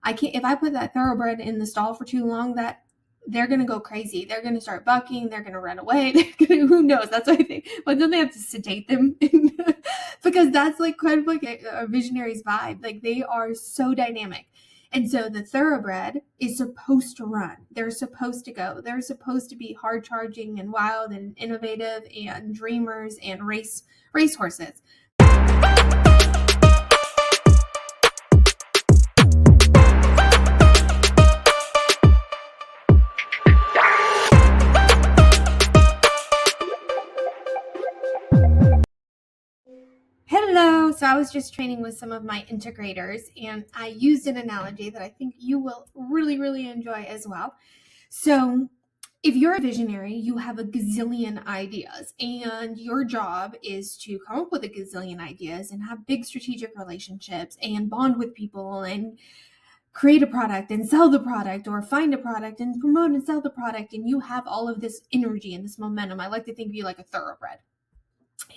if I put that thoroughbred in the stall for too long, that they're going to go crazy. They're going to start bucking. They're going to run away. Who knows? That's what I think. But don't they have to sedate them? Because that's like kind of like a visionary's vibe. Like they are so dynamic. And so the thoroughbred is supposed to run. They're supposed to go. They're supposed to be hard charging and wild and innovative and dreamers and racehorses. Hello. So I was just training with some of my integrators, and I used an analogy that I think you will really, really enjoy as well. So if you're a visionary, you have a gazillion ideas, and your job is to come up with a gazillion ideas and have big strategic relationships and bond with people and create a product and sell the product, or find a product and promote and sell the product. And you have all of this energy and this momentum. I like to think of you like a thoroughbred.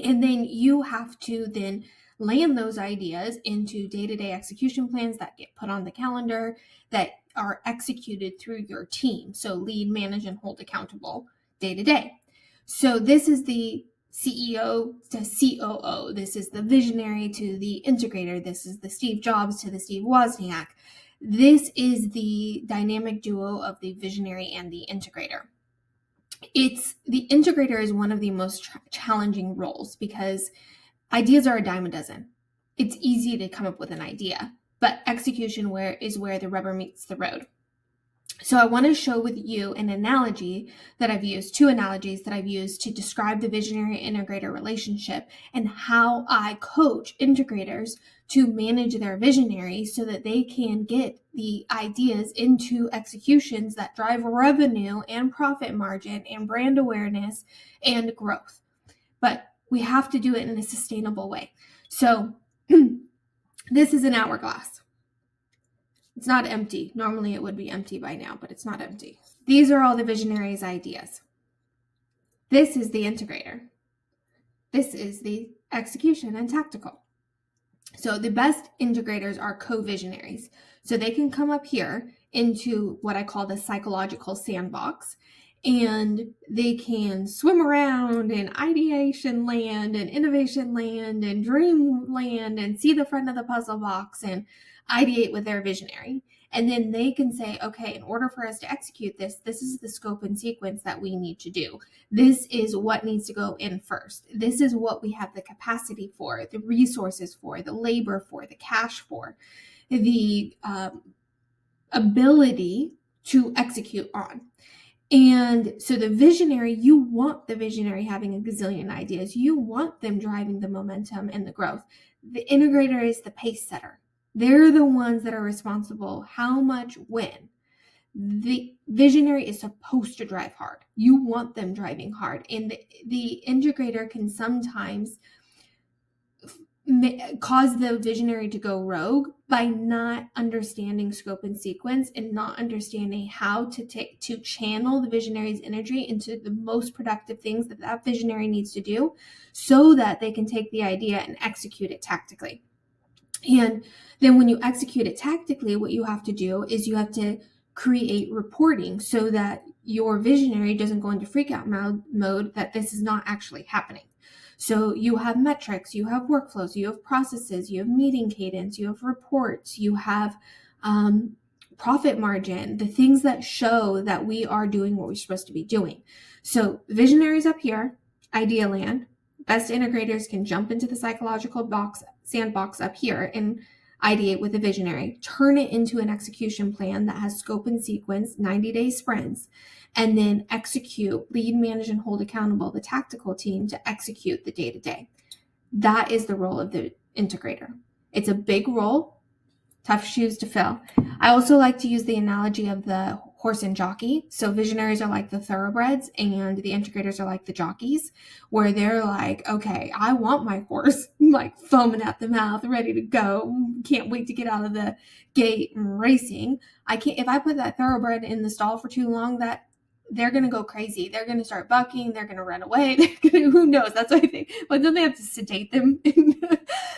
And then you have to then land those ideas into day-to-day execution plans that get put on the calendar, that are executed through your team. So lead, manage, and hold accountable day to day. So this is the CEO to COO. This is the visionary to the integrator. This is the Steve Jobs to the Steve Wozniak. This is the dynamic duo of the visionary and the integrator. The integrator is one of the most challenging roles because ideas are a dime a dozen. It's easy to come up with an idea, but execution is where the rubber meets the road. So I want to show with you an analogy that I've used, two analogies that I've used to describe the visionary integrator relationship and how I coach integrators to manage their visionaries so that they can get the ideas into executions that drive revenue and profit margin and brand awareness and growth. But we have to do it in a sustainable way. So this is an hourglass. It's not empty. Normally it would be empty by now, but it's not empty. These are all the visionaries' ideas. This is the integrator. This is the execution and tactical. So the best integrators are co-visionaries. So they can come up here into what I call the psychological sandbox, and they can swim around in ideation land and innovation land and dream land and see the front of the puzzle box and ideate with their visionary. And then they can say, okay, in order for us to execute this is the scope and sequence that we need to do. This is what needs to go in first. This is what we have the capacity for, the resources for, the labor for, the cash for, the ability to execute on. And so the visionary, you want the visionary having a gazillion ideas. You want them driving the momentum and the growth. The integrator is the pace setter. They're the ones that are responsible. How much, when. The visionary is supposed to drive hard. You want them driving hard. And the integrator can sometimes cause the visionary to go rogue by not understanding scope and sequence and not understanding how to channel the visionary's energy into the most productive things that visionary needs to do so that they can take the idea and execute it tactically. And then when you execute it tactically, what you have to do is you have to create reporting so that your visionary doesn't go into freak out mode that this is not actually happening. So you have metrics, you have workflows, you have processes, you have meeting cadence, you have reports, you have profit margin, the things that show that we are doing what we're supposed to be doing. So visionaries up here, idea land. Best integrators can jump into the psychological sandbox up here and ideate with a visionary, turn it into an execution plan that has scope and sequence, 90-day sprints, and then execute, lead, manage, and hold accountable the tactical team to execute the day-to-day. That is the role of the integrator. It's a big role, tough shoes to fill. I also like to use the analogy of the horse and jockey. So visionaries are like the thoroughbreds and the integrators are like the jockeys, where they're like, okay, I want my horse like foaming at the mouth, ready to go. Can't wait to get out of the gate and racing. If I put that thoroughbred in the stall for too long, that they're going to go crazy. They're going to start bucking. They're going to run away. Who knows? That's what I think. But don't they have to sedate them?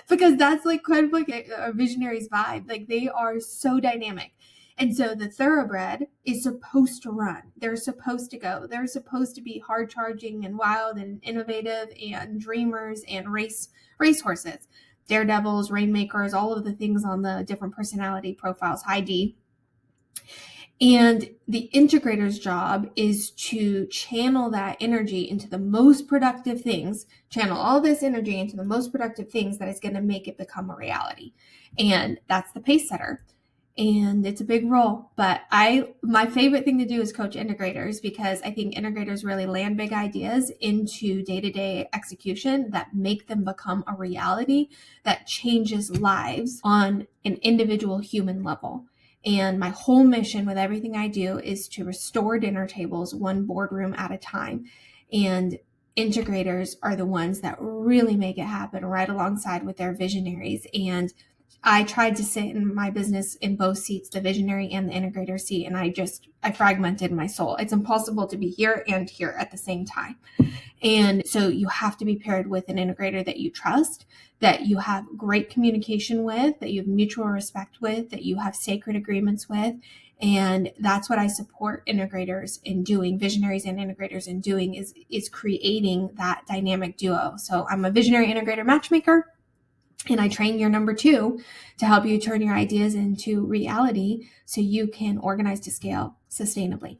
Because that's like kind of like a visionary's vibe. Like they are so dynamic. And so the thoroughbred is supposed to run. They're supposed to go. They're supposed to be hard charging and wild and innovative and dreamers and racehorses, daredevils, rainmakers, all of the things on the different personality profiles, high D. And the integrator's job is to channel that energy into the most productive things, channel all this energy into the most productive things that is going to make it become a reality. And that's the pace setter. And it's a big role, but my favorite thing to do is coach integrators, because I think integrators really land big ideas into day-to-day execution that make them become a reality that changes lives on an individual human level. And my whole mission with everything I do is to restore dinner tables one boardroom at a time. And integrators are the ones that really make it happen right alongside with their visionaries. And I tried to sit in my business in both seats, the visionary and the integrator seat, and I fragmented my soul. It's impossible to be here and here at the same time. And so you have to be paired with an integrator that you trust, that you have great communication with, that you have mutual respect with, that you have sacred agreements with. And that's what I support integrators in doing, visionaries and integrators in doing, is creating that dynamic duo. So I'm a visionary integrator matchmaker. And I train your number 2 to help you turn your ideas into reality so you can organize to scale sustainably.